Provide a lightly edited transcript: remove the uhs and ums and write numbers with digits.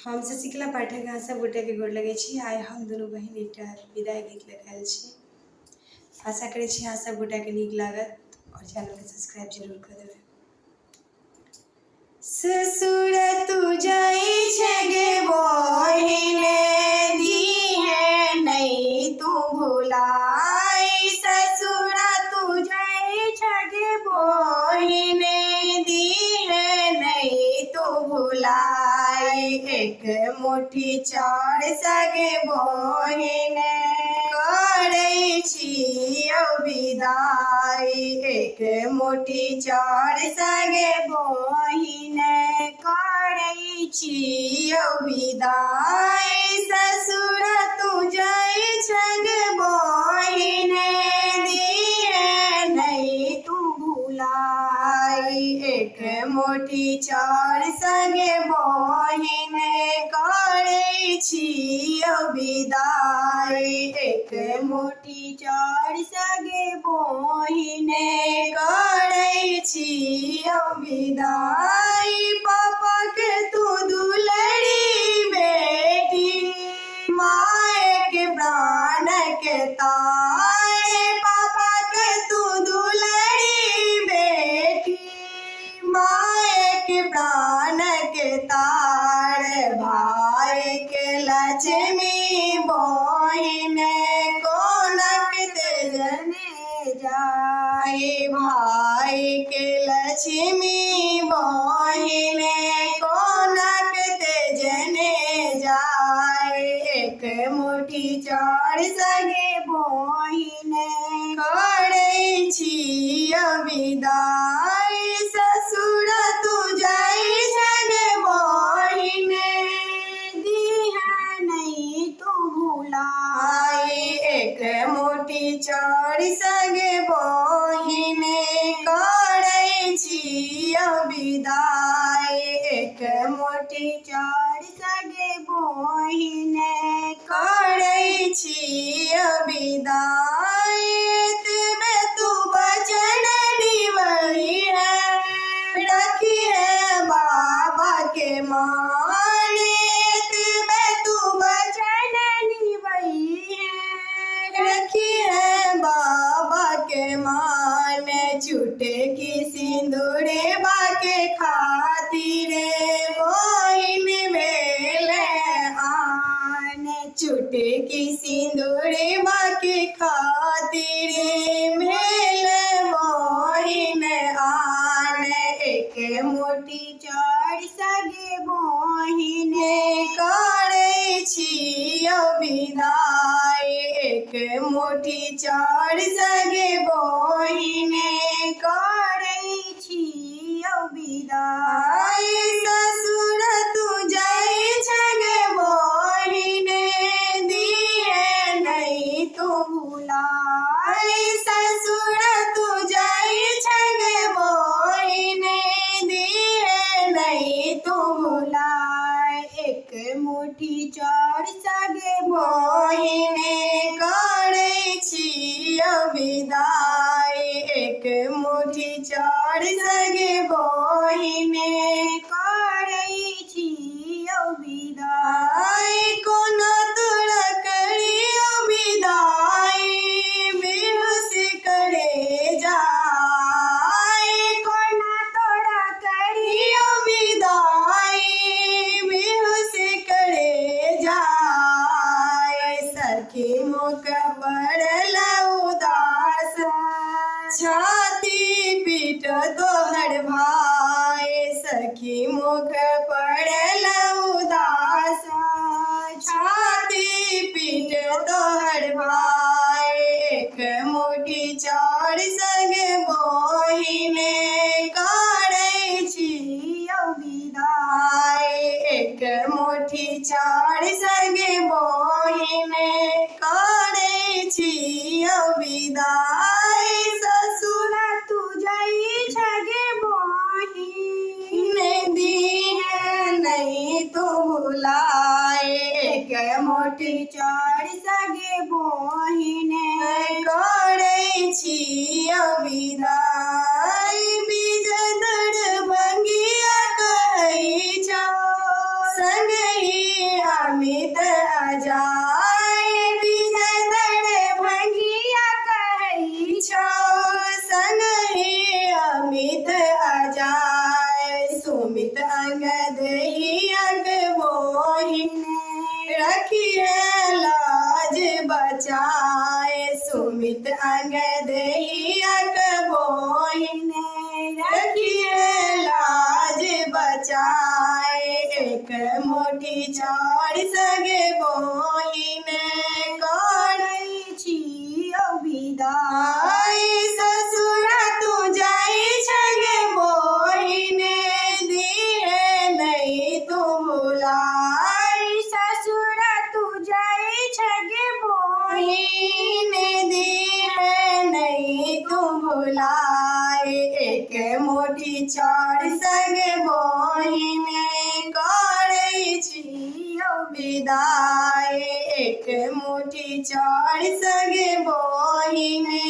हम शशिकला पाठक आशा गोटे के गोर लगे छी। आइ हम दुनू बहिन एकटा विदाई गीत लिखायल छी। आशा करे छी आशा गोटा के नीक लागत और चैनल के सब्सक्राइब जरूर कर देबै। ससुर तू जाई छे गे बहिने दीहे नहीं तू भुलाई। ससुर तू जाई छे गे बहिने दीहे नहीं तू भुलाई। एक मुट्ठी चाउर सगे बहिने करै छियौ विदाई। एक मुट्ठी चाउर सगे बहिने करै छियौ विदाई। ससुर तू जाई छे गे बहिने दीहे नहीं तू भुलाई। एक मुट्ठी चाउर सगे बहिने करै छियौ विदाई। एक मुट्ठी चाउर सगे बहिने करै छियौ विदाई। पापा के तू दुलड़ी बेटी माय के प्राण के ताय। पापा के तू दुलड़ी बेटी माय के प्राण के तार। भाई के लक्ष्मी बहिने कोनक तेजने जाए। भाई के लक्ष्मी बहिने कोनक तेजने जाए। एक मुट्ठी चाउर सगे बहिने करै छियौ विदाई। ससुर तू जाई छे गे बहिने दीहे नहीं तू भुलाई। एक मुट्ठी चाउर सगे बहिने करै छियौ विदाई। एक मुट्ठी चाउर सगे बहिने करै छियौ विदाई। एतबे तू वचन निभैहे रखिहे बाबा के मान। एतबे तू वचन निभैहे रखिहे बाबा के मान। चुटकी सिंदूरे बाके खातिर बहिन भेले आन। चुटकी सिंदूरे बाके खातिर भेले बहिन आन। एक मुट्ठी चाउर सगे बहिने करै छियौ विदाई। एक मुट्ठी चाउर सगे बहिने करै छियौ विदाई। ससुर तू जाई छे गे बहिने दीहे नहीं तू भुलाई। ससुर तू जाई छे गे बहिने दीहे नहीं तू भुलाई। एक मुट्ठी चाउर सगे बहिने करै छियौ विदाई। एक मुट्ठी चाउर सगे बहिने करै छियौ विदाई। कोना तोरा करियौ विदाई बेहोश करे जाय। कोना तोरा करियौ विदाई बेहोश करे जाय। सखी मुख पड़ल उदास छाती पीट तोहर भाई। सखी मुख पड़ल उदास छाती पीट तोहर भाई। एक मुट्ठी चाउर सगे बहिने करै छियौ विदाई। एक मुट्ठी चाउर सगे बहिने करै छियौ विदाई। ससुर तू जाई छे गे बहिने दीहे नहीं तू भुलाई। एक मुट्ठी चाउर सगे बहिने करै छियौ विदाई। विजय दरभंगिया कहै छौ संगही अमित अजाय विजय दर भंगिया कहई छो संगही अमित अजाय सुमित अंगद ही अंग मोहिने रखिए लाज बचाए सुमित अंगद ही अंग मोहिने रखिए लाज बचाए एक मोटी चार सगे बोहिने करई छियो विदाई ससुरा तू जाई छगे बोहिने दिए नहीं तू बुलाई ससुरा तू जाई छगे बोहिने दिए नहीं तू बुलाई एक मोटी चार संगे बोहिने करई छियो विदाई एक मोटी चार संगे बोहिने